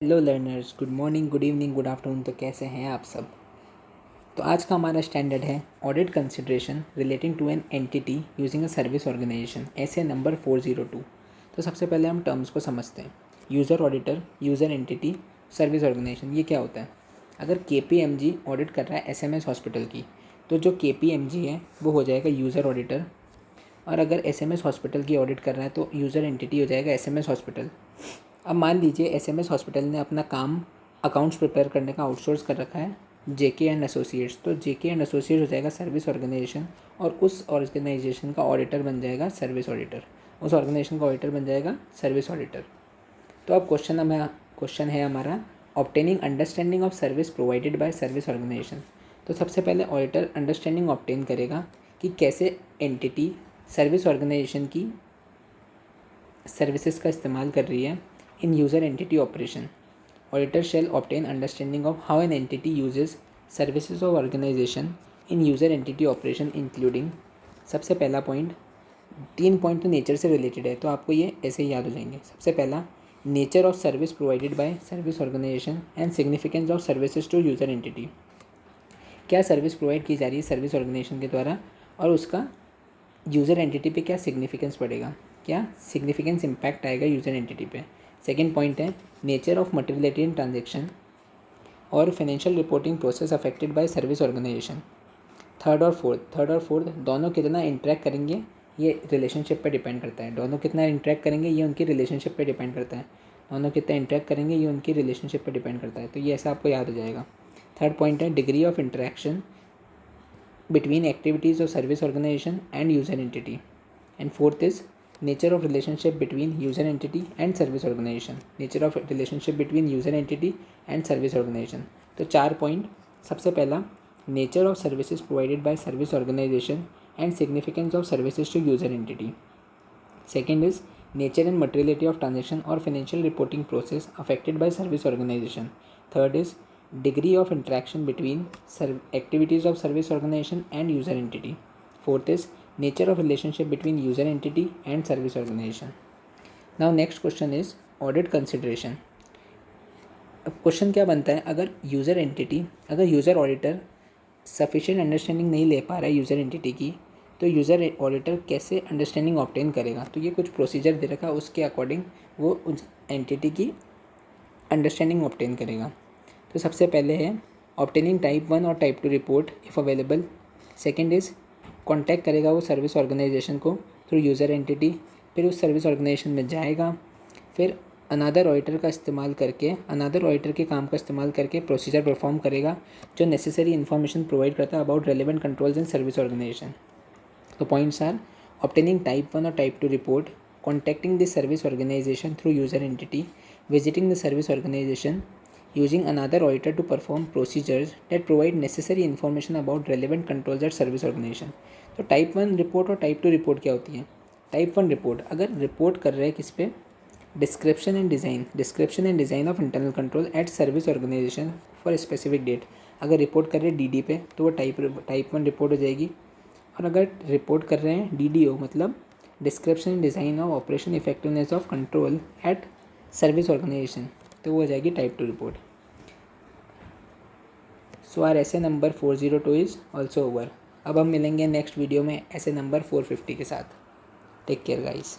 Hello learners, good morning, good evening, good afternoon. तो कैसे हैं आप सब। तो आज का हमारा स्टैंडर्ड है audit consideration relating to an entity using a service organisation, SA number 402। तो सबसे पहले हम टर्म्स को समझते हैं। User auditor, user entity, service organisation. ये क्या होता है? अगर KPMG ऑडिट कर रहा है SMS हॉस्पिटल की, तो जो KPMG है वो हो जाएगा यूज़र ऑडिटर। और अगर SMS हॉस्पिटल की ऑडिट कर रहा है तो यूज़र एंटिटी हो जाएगा SMS हॉस्पिटल। अब मान लीजिए SMS हॉस्पिटल ने अपना काम अकाउंट्स प्रिपेयर करने का आउटसोर्स कर रखा है JK&Associates। तो JK&Associates हो जाएगा सर्विस ऑर्गेनाइजेशन, और उस ऑर्गेनाइजेशन का ऑडिटर बन जाएगा सर्विस ऑडिटर। उस ऑर्गेनाइजेशन का ऑडिटर बन जाएगा सर्विस ऑडिटर। तो अब क्वेश्चन है हमारा, obtaining understanding of service provided by service organisation. तो सबसे पहले ऑडिटर अंडरस्टैंडिंग ऑब्टेन करेगा कि कैसे एंटिटी सर्विस ऑर्गेनाइजेशन की सर्विसेज का इस्तेमाल कर रही है in user entity operation. Auditor shall obtain understanding of how an entity uses services of organization in user entity operation including. सबसे पहला पॉइंट, 3 पॉइंट तो नेचर से रिलेटेड है, तो आपको ये ऐसे ही याद हो जाएंगे। सबसे पहला, nature of service provided by service organisation and significance of services to user entity. क्या सर्विस प्रोवाइड की जा रही है सर्विस ऑर्गेनाइजेशन के द्वारा, और उसका यूज़र एंटिटी पे क्या सिग्निफिकेंस पड़ेगा, क्या सिग्निफिकेंस इम्पैक्ट आएगा यूज़र एंटिटी पे। सेकंड पॉइंट है, nature of materiality in transaction और financial reporting process affected by service organization. Third और फोर्थ दोनों कितना इंटरेक्ट करेंगे, ये रिलेशनशिप पे डिपेंड करता है। दोनों कितना इंटरेक्ट करेंगे ये उनकी रिलेशनशिप पे डिपेंड करता है। दोनों कितना इंटरेक्ट करेंगे ये उनकी रिलेशनशिप पे डिपेंड करता है। तो ये ऐसा आपको याद हो जाएगा। थर्ड पॉइंट है, degree of interaction between activities of service organization and user entity. And fourth is nature of relationship between user entity and service organization. Nature of relationship between user entity and service organization. तो 4 point. सबसे पहला, nature of services provided by service organisation and significance of services to user entity. Second is nature and materiality of transaction और financial reporting process affected by service organization. Third is degree of interaction between activities of service organization and user entity. Fourth is nature of relationship between user entity and service organization. Now next question is audit consideration. अब question क्या बनता है, अगर user auditor sufficient understanding नहीं ले पा रहा है यूज़र एंटिटी की, तो यूज़र ऑडिटर कैसे अंडरस्टैंडिंग ऑब्टेन करेगा। तो ये कुछ प्रोसीजर दे रखा है, उसके अकॉर्डिंग वो उस एंटिटी की अंडरस्टैंडिंग ऑब्टेन करेगा। तो सबसे पहले है ऑब्टेनिंग टाइप 1 और type 2 report if available. Second is contact करेगा वो सर्विस ऑर्गेनाइजेशन को थ्रू यूज़र एंटिटी, फिर उस सर्विस ऑर्गेनाइजेशन में जाएगा, फिर अनदर ऑडिटर के काम का इस्तेमाल करके प्रोसीजर परफॉर्म करेगा जो नेसेसरी इन्फॉर्मेशन प्रोवाइड करता है about relevant controls in service organisation. तो पॉइंट्स आर ऑब्टेनिंग टाइप 1 और type 2 report, contacting the service organisation through user entity, visiting the service organisation, using another auditor to perform procedures that provide necessary information about relevant controls at service organization. तो type 1 report और type 2 report क्या होती है। Type 1 report अगर report कर रहे हैं किस पे, description and design of internal control at service organisation for specific date. अगर रिपोर्ट कर रहे हैं DD पे तो वो टाइप 1 रिपोर्ट हो जाएगी। और अगर रिपोर्ट कर रहे हैं DDO मतलब description and design of operation effectiveness of control at service organisation, तो वो हो जाएगी type 2 report. So are SA number 402 is also over. अब हम मिलेंगे नेक्स्ट वीडियो में ऐसे नंबर 450 के साथ। Take care guys.